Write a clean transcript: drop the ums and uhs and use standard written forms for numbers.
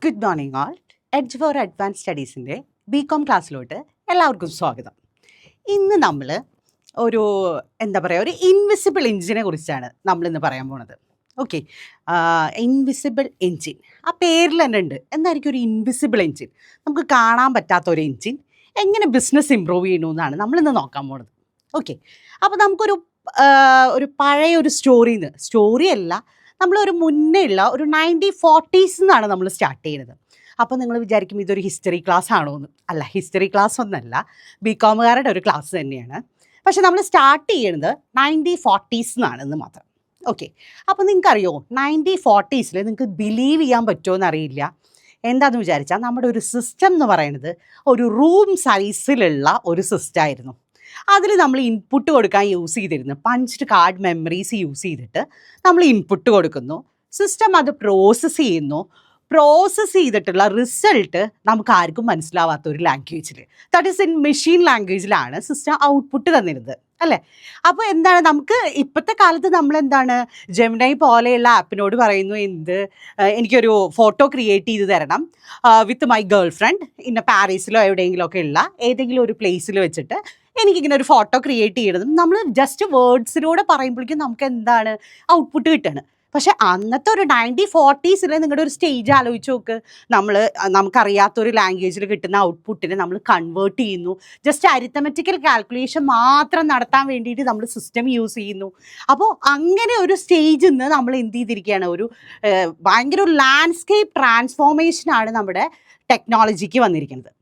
Good morning all. Edge for advance സ്റ്റഡീസിൻ്റെ BCom ക്ലാസ്സിലോട്ട് എല്ലാവർക്കും സ്വാഗതം. ഇന്ന് നമ്മൾ ഒരു ഒരു ഇൻവിസിബിൾ എഞ്ചിനെ കുറിച്ചാണ് നമ്മളിന്ന് പറയാൻ പോണത്. ഓക്കെ, ഇൻവിസിബിൾ എഞ്ചിൻ ആ പേരിൽ തന്നെ ഉണ്ട്. എന്തായിരിക്കും ഒരു ഇൻവിസിബിൾ എഞ്ചിൻ? നമുക്ക് കാണാൻ പറ്റാത്ത ഒരു എഞ്ചിൻ എങ്ങനെ ബിസിനസ് ഇമ്പ്രൂവ് ചെയ്യണമെന്നാണ് നമ്മളിന്ന് നോക്കാൻ പോണത്. ഓക്കെ, അപ്പോൾ നമുക്കൊരു പഴയ ഒരു സ്റ്റോറിയല്ല, നമ്മളൊരു മുന്നേ ഉള്ള ഒരു 1940s എന്നാണ് നമ്മൾ സ്റ്റാർട്ട് ചെയ്യുന്നത്. അപ്പോൾ നിങ്ങൾ വിചാരിക്കും ഇതൊരു ഹിസ്റ്ററി ക്ലാസ് ആണോ എന്ന്. അല്ല, ഹിസ്റ്ററി ക്ലാസ് ഒന്നല്ല, ബികോമുകാരുടെ ഒരു ക്ലാസ് തന്നെയാണ്. പക്ഷെ നമ്മൾ സ്റ്റാർട്ട് ചെയ്യുന്നത് 1940s എന്നാണെന്ന് മാത്രം. ഓക്കെ, അപ്പോൾ നിങ്ങൾക്കറിയോ 1940s നിങ്ങൾക്ക് ബിലീവ് ചെയ്യാൻ പറ്റുമോ എന്നറിയില്ല. എന്താണെന്ന് വിചാരിച്ചാൽ നമ്മുടെ ഒരു സിസ്റ്റം എന്ന് പറയുന്നത് ഒരു റൂം സൈസിലുള്ള ഒരു സിസ്റ്റം ആയിരുന്നു. അതിൽ നമ്മൾ ഇൻപുട്ട് കൊടുക്കാൻ യൂസ് ചെയ്തിരുന്നു പഞ്ച്ഡ് കാർഡ് മെമ്മറീസ് യൂസ് ചെയ്തിട്ട് നമ്മൾ ഇൻപുട്ട് കൊടുക്കുന്നു. സിസ്റ്റം അത് പ്രോസസ്സ് ചെയ്യുന്നു. പ്രോസസ്സ് ചെയ്തിട്ടുള്ള റിസൾട്ട് നമുക്ക് ആർക്കും മനസ്സിലാവാത്ത ഒരു ലാംഗ്വേജിൽ, ദാറ്റ് ഈസ് ഇൻ മെഷീൻ ലാംഗ്വേജിലാണ് സിസ്റ്റം ഔട്ട്പുട്ട് തന്നിരുന്നത്, അല്ലേ? അപ്പോൾ എന്താണ്, നമുക്ക് ഇപ്പോഴത്തെ കാലത്ത് നമ്മളെന്താണ് ജെമിനൈ പോലെയുള്ള ആപ്പിനോട് പറയുന്നു, എനിക്കൊരു ഫോട്ടോ ക്രിയേറ്റ് ചെയ്ത് തരണം വിത്ത് മൈ ഗേൾ ഫ്രണ്ട് ഇന്ന പാരീസിലോ എവിടെയെങ്കിലും ഒക്കെ ഉള്ള ഏതെങ്കിലും ഒരു പ്ലേസിൽ വെച്ചിട്ട് എനിക്കിങ്ങനെ ഒരു ഫോട്ടോ ക്രിയേറ്റ് ചെയ്യണതും നമ്മൾ ജസ്റ്റ് വേർഡ്സിലൂടെ പറയുമ്പോഴേക്കും നമുക്ക് എന്താണ് ഔട്ട്പുട്ട് കിട്ടുകയാണ്. പക്ഷെ അന്നത്തെ ഒരു 1940s നിങ്ങളുടെ ഒരു സ്റ്റേജ് ആലോചിച്ച് നോക്ക്. നമുക്കറിയാത്തൊരു ലാംഗ്വേജിൽ കിട്ടുന്ന ഔട്ട്പുട്ടിനെ നമ്മൾ കൺവേർട്ട് ചെയ്യുന്നു. ജസ്റ്റ് അരിത്തമെറ്റിക്കൽ കാൽക്കുലേഷൻ മാത്രം നടത്താൻ വേണ്ടിയിട്ട് നമ്മൾ സിസ്റ്റം യൂസ് ചെയ്യുന്നു. അപ്പോൾ അങ്ങനെ ഒരു സ്റ്റേജിൽ നിന്ന് നമ്മൾ എന്ത് ചെയ്തിരിക്കുകയാണ്, ഭയങ്കര ഒരു ലാൻഡ്സ്കേപ്പ് ട്രാൻസ്ഫോർമേഷനാണ് നമ്മുടെ ടെക്നോളജിക്ക് വന്നിരിക്കുന്നത്.